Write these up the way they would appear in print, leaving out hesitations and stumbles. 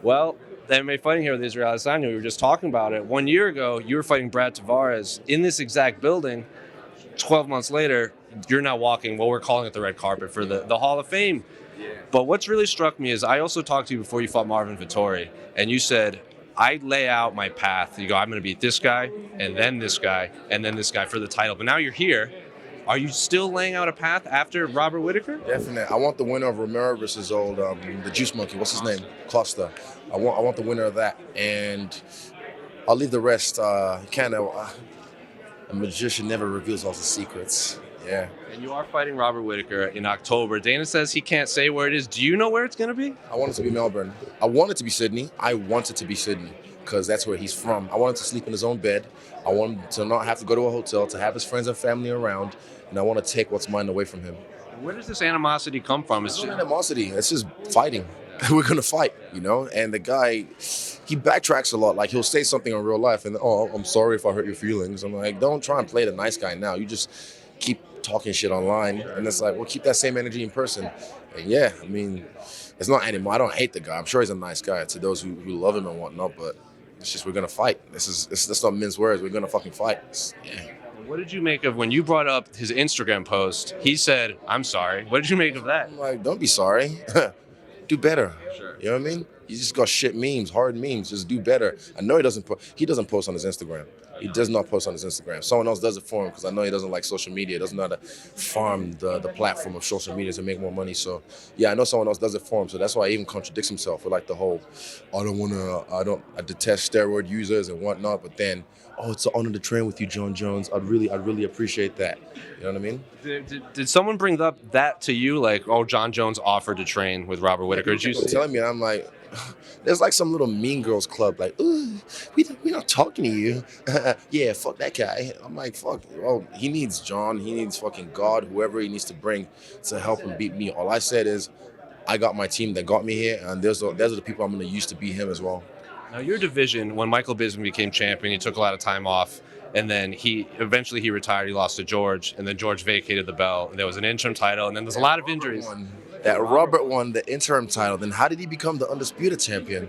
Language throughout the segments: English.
Well, the MMA fighting here with Israel Adesanya, we were just talking about it. 1 year ago, you were fighting Brad Tavares in this exact building. 12 months later, you're now walking, well, we're calling it the red carpet for the Hall of Fame. But what's really struck me is I also talked to you before you fought Marvin Vettori, and you said, I lay out my path. You go, I'm going to beat this guy, and then this guy, and then this guy for the title. But now you're here. Are you still laying out a path after Robert Whittaker? Definitely. I want the winner of Romero versus the Juice Monkey. What's his name? Costa. I want the winner of that, and I'll leave the rest. A magician never reveals all his secrets. Yeah. And you are fighting Robert Whittaker in October. Dana says he can't say where it is. Do you know where it's going to be? I want it to be Melbourne. I want it to be Sydney. I want it to be Sydney because that's where he's from. I want him to sleep in his own bed. I want him to not have to go to a hotel, to have his friends and family around, and I want to take what's mine away from him. Where does this animosity come from? It's not animosity. It's just fighting. We're going to fight, you know? And the guy, he backtracks a lot. Like, he'll say something in real life and, oh, I'm sorry if I hurt your feelings. I'm like, don't try and play the nice guy now. You just keep talking shit online. And it's like, well, keep that same energy in person. And yeah, I mean, it's not anymore. I don't hate the guy. I'm sure he's a nice guy to those who love him and whatnot, but it's just, we're going to fight. That's not mince words. We're going to fucking fight. Yeah. What did you make of when you brought up his Instagram post? He said, I'm sorry. What did you make of that? I'm like, don't be sorry. Do better. Sure. You know what I mean? You just got shit memes, hard memes. Just do better. I know he doesn't post on his Instagram. He does not post on his Instagram. Someone else does it for him because I know he doesn't like social media. He doesn't know how to farm the platform of social media to make more money. So yeah, I know someone else does it for him. So that's why he even contradicts himself with like the whole, I detest steroid users and whatnot. But then, oh, it's an honor to train with you, Jon Jones. I'd really appreciate that. You know what I mean? Did someone bring up that to you? Like, oh, Jon Jones offered to train with Robert Whittaker. Did you People telling me, and I'm like, there's like some little mean girls club, like, ooh, we're not talking to you. Yeah, fuck that guy. I'm like, fuck. Oh, he needs John. He needs fucking God, whoever he needs to bring to help him beat me. All I said is, I got my team that got me here, and those are the people I'm going to use to beat him as well. Now, your division, when Michael Bisping became champion, he took a lot of time off, and then he eventually retired. He lost to George, and then George vacated the belt, and there was an interim title, and then there's a lot of injuries. That Robert won the interim title. Then how did he become the undisputed champion?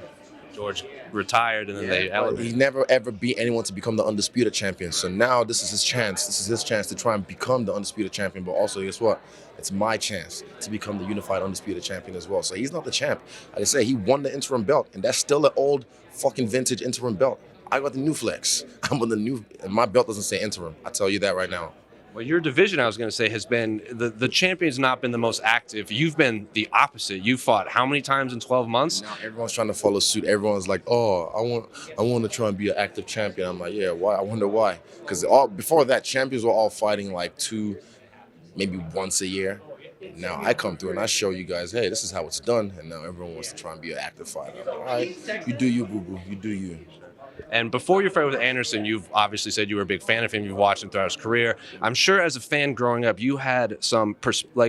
George retired, and then they elevated. He never ever beat anyone to become the undisputed champion. So now this is his chance. This is his chance to try and become the undisputed champion. But also, guess what? It's my chance to become the unified undisputed champion as well. So he's not the champ. Like I say, he won the interim belt, and that's still an old fucking vintage interim belt. I got the new flex. I'm on the new, and my belt doesn't say interim. I tell you that right now. Well, your division, I was going to say, has been the champion's not been the most active. You've been the opposite. You fought how many times in 12 months? Now everyone's trying to follow suit. Everyone's like, oh, I want to try and be an active champion. I'm like, yeah, why? I wonder why. Because before that, champions were all fighting like maybe once a year. Now I come through and I show you guys, hey, this is how it's done. And now everyone wants to try and be an active fighter. I'm like, all right, you do you, boo-boo. You do you. And before your fight with Anderson, you've obviously said you were a big fan of him. You've watched him throughout his career. I'm sure as a fan growing up, you had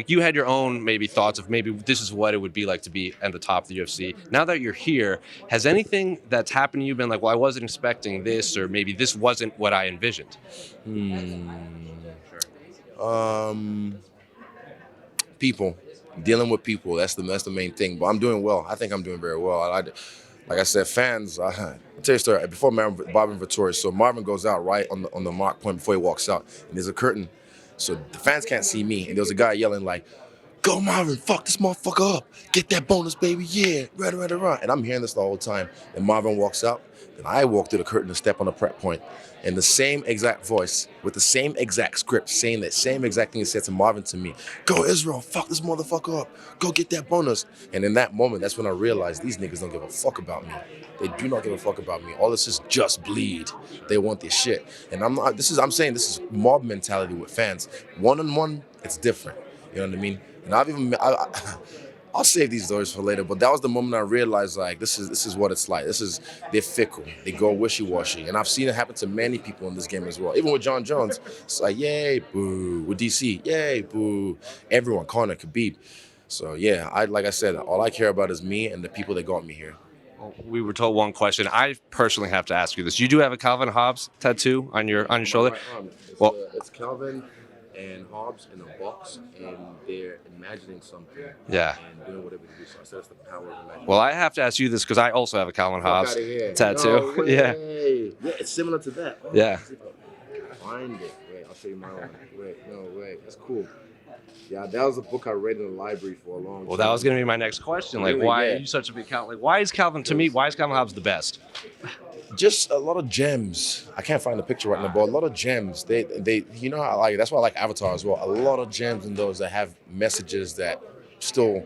you had your own maybe thoughts of maybe this is what it would be like to be at the top of the UFC. Now that you're here, has anything that's happened to you been like, well, I wasn't expecting this, or maybe this wasn't what I envisioned? People, dealing with people. That's the main thing. But I'm doing well. I think I'm doing very well. Like I said, fans. I'll tell you a story. Before Marvin Vettori, so Marvin goes out right on the mark point before he walks out, and there's a curtain, so the fans can't see me. And there was a guy yelling like, "Go Marvin! Fuck this motherfucker up! Get that bonus, baby! Yeah, right." And I'm hearing this the whole time. And Marvin walks out, and I walk through the curtain and step on the prep point. In the same exact voice, with the same exact script, saying that same exact thing he said to Marvin to me. Go Israel, fuck this motherfucker up. Go get that bonus. And in that moment, that's when I realized these niggas don't give a fuck about me. They do not give a fuck about me. All this is just bleed. They want this shit. And I'm saying this is mob mentality with fans. One-on-one, it's different. You know what I mean? And I'll save these stories for later, but that was the moment I realized, like, this is what it's like. They're fickle. They go wishy-washy. And I've seen it happen to many people in this game as well. Even with Jon Jones, it's like, yay, boo. With DC, yay, boo. Everyone, Conor, Khabib. So, yeah, like I said, all I care about is me and the people that got me here. We were told one question. I personally have to ask you this. You do have a Calvin and Hobbes tattoo on your shoulder? It's Calvin and Hobbes in a box, and they're imagining something. Yeah. And doing whatever they do. So I said that's the power of imagination. Well, I have to ask you this because I also have a Calvin and Hobbes tattoo. No way. Yeah. Yeah, it's similar to that. Oh, Yeah. Find it. Wait, I'll show you my one. Wait. That's cool. Yeah, that was a book I read in the library for a long time. Well, that was going to be my next question. Like, Really? why Yeah. are you such a big Calvin? Like, why is Calvin Hobbes the best? Just a lot of gems. I can't find the picture right now, but a lot of gems. They you know, I like, that's why I like Avatar as well. A lot of gems in those that have messages that still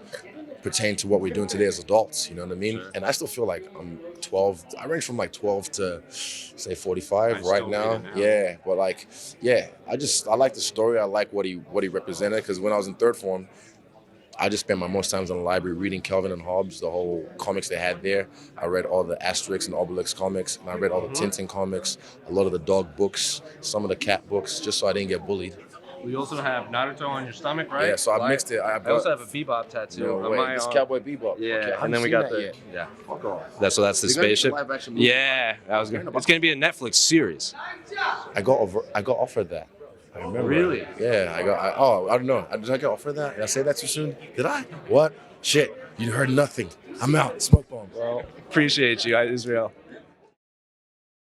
pertain to what we're doing today as adults. You know what I mean? Sure. And I still feel like I'm 12. I range from like 12 to say 45 right now. Yeah, but like, yeah, I like the story. I like what he represented, because when I was in third form, I just spent my most times in the library reading Calvin and Hobbes, the whole comics they had there. I read all the Asterix and Obelix comics, and I read all the Tintin comics, a lot of the dog books, some of the cat books, just so I didn't get bullied. We also have Naruto on your stomach, right? Yeah, so I mixed it. I also have a Bebop tattoo. No on way. my It's arm. Cowboy Bebop. Yeah, Okay, and then we got the yeah. Fuck off. That's the They're gonna make a spaceship. live-action movie. Yeah, it's gonna be a Netflix series. I got offered that. I remember. Really? Yeah, I don't know. Did I get offered that? Did I say that too soon? Did I? What? Shit. You heard nothing. I'm out. Smoke bomb. Well, appreciate you, Israel.